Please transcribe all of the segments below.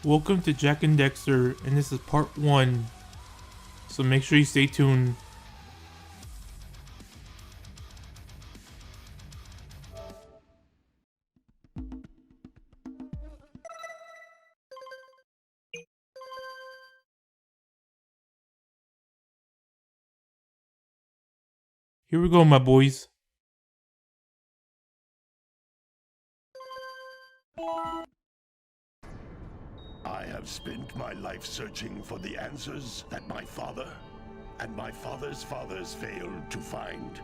Welcome to Jack and Daxter, and this is part 1. So make sure you stay tuned. Here we go, my boys. I have spent my life searching for the answers that my father and my father's fathers failed to find.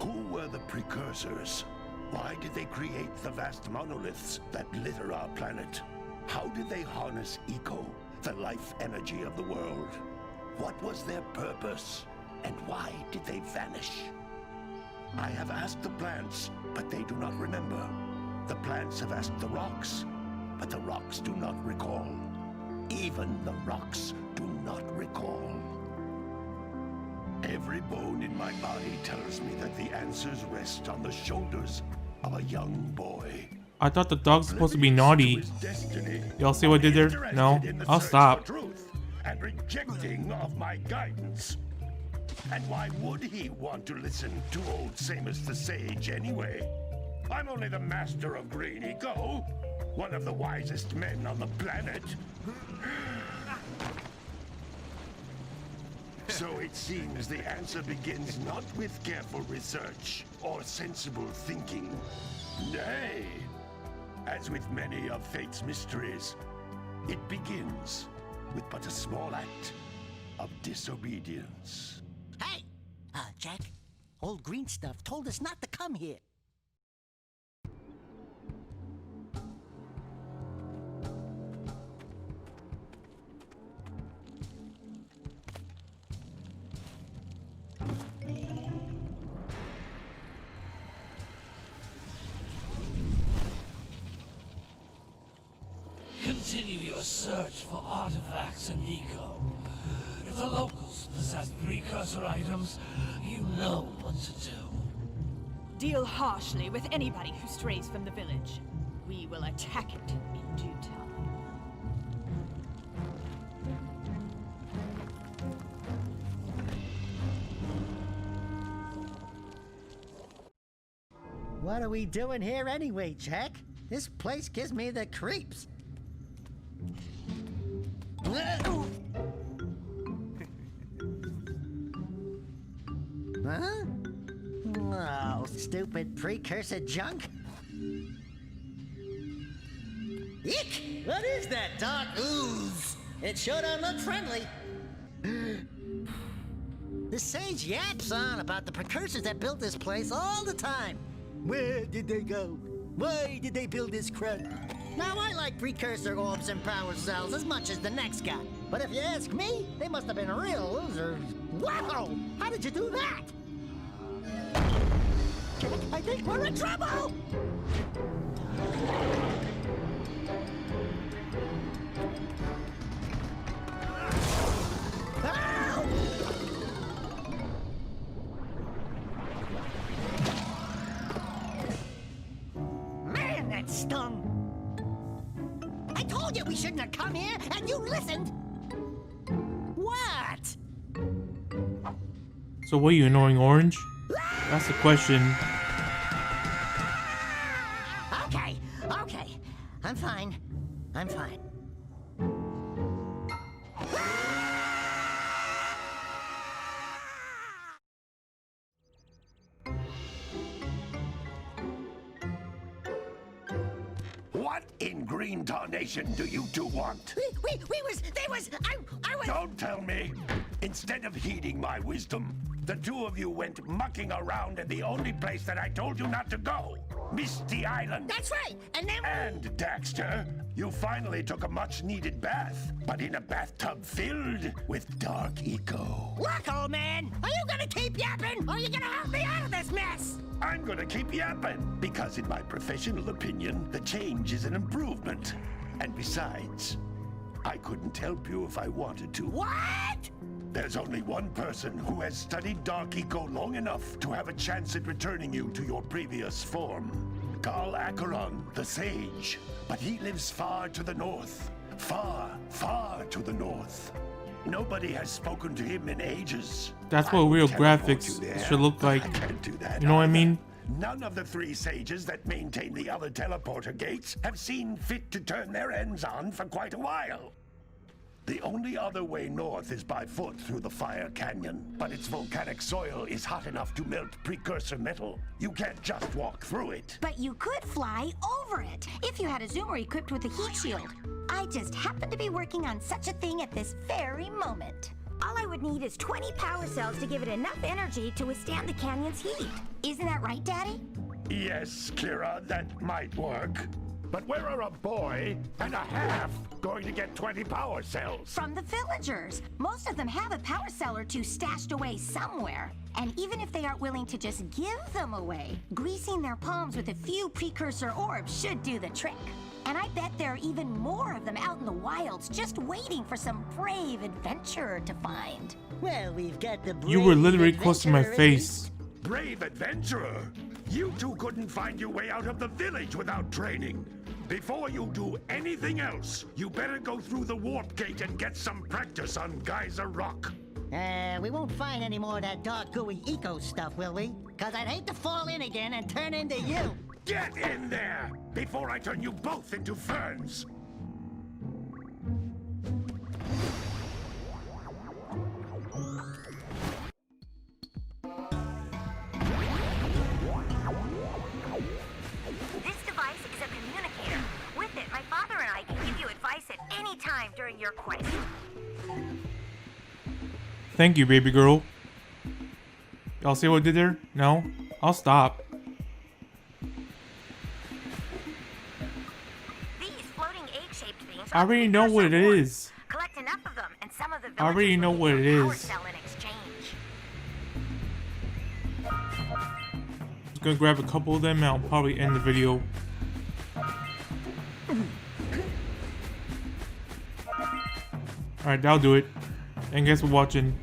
Who were the precursors? Why did they create the vast monoliths that litter our planet? How did they harness eco, the life energy of the world? What was their purpose? And why did they vanish? I have asked the plants, but they do not remember. The plants have asked the rocks, but the rocks do not recall. Even the rocks do not recall. Every bone in my body tells me that the answers rest on the shoulders of a young boy. I thought the dog's supposed to be naughty. Y'all see what I did there? No? I'll stop. And rejecting of my guidance. And why would he want to listen to old Samus the Sage anyway? I'm only the master of green eco, one of the wisest men on the planet. So it seems the answer begins not with careful research or sensible thinking. Nay, as with many of fate's mysteries, it begins with but a small act of disobedience. Hey! Jack, old green stuff told us not to come here. Continue your search for artifacts and eco. If the locals possess precursor items, you know what to do. Deal harshly with anybody who strays from the village. We will attack it in due time. What are we doing here anyway, Jack? This place gives me the creeps. Huh? Oh, stupid precursor junk. Eek! What is that dark ooze? It sure don't look friendly. The sage yaps on about the precursors that built this place all the time. Where did they go? Why did they build this crap? Now, I like precursor orbs and power cells as much as the next guy. But if you ask me, they must have been real losers. Wow! How did you do that? I think we're in trouble! Ow! Man, that stung! I told you we shouldn't have come here, and you listened! What? So what are you, annoying orange? That's the question. Okay. I'm fine. What in green tarnation do you two want? I was... Don't tell me! Instead of heeding my wisdom, the two of you went mucking around in the only place that I told you not to go! Misty Island! That's right! And then... And, Daxter, you finally took a much-needed bath, but in a bathtub filled with dark eco. Look, old man! Are you gonna keep yapping, or are you gonna help me out of this mess? I'm gonna keep yapping, because in my professional opinion, the change is an improvement. And besides, I couldn't help you if I wanted to. What? There's only one person who has studied Dark Eco long enough to have a chance at returning you to your previous form. Carl Acheron, the Sage. But he lives far to the north, Far, far to the north. Nobody has spoken to him in ages. That's I what will real teleport graphics you there. should look like. I can't do that You know what I either. mean? None of the 3 sages that maintain the other teleporter gates have seen fit to turn their ends on for quite a while. The only other way north is by foot through the Fire Canyon, but its volcanic soil is hot enough to melt precursor metal. You can't just walk through it. But you could fly over it if you had a zoomer equipped with a heat shield. I just happen to be working on such a thing at this very moment. All I would need is 20 power cells to give it enough energy to withstand the canyon's heat. Isn't that right, Daddy? Yes, Kira, that might work. But where are a boy and a half going to get 20 power cells? From the villagers. Most of them have a power cell or 2 stashed away somewhere. And even if they aren't willing to just give them away, greasing their palms with a few precursor orbs should do the trick. And I bet there are even more of them out in the wilds just waiting for some brave adventurer to find. Well, we've got the You were brave literally close to my adventurer at face. Brave adventurer! You two couldn't find your way out of the village without training. Before you do anything else, you better go through the warp gate and get some practice on Geyser Rock. We won't find any more of that dark gooey eco stuff, will we? Cause I'd hate to fall in again and turn into you. Get in there before I turn you both into ferns. This device is a communicator. With it, my father and I can give you advice at any time during your quest. Thank you, baby girl. Y'all see what I did there? No? I'll stop. These floating egg-shaped things I already know what it is. Collect enough of them, and some of the I already know what it power is. cell in exchange. Just gonna grab a couple of them and I'll probably end the video. Alright, that'll do it. And guess for watching.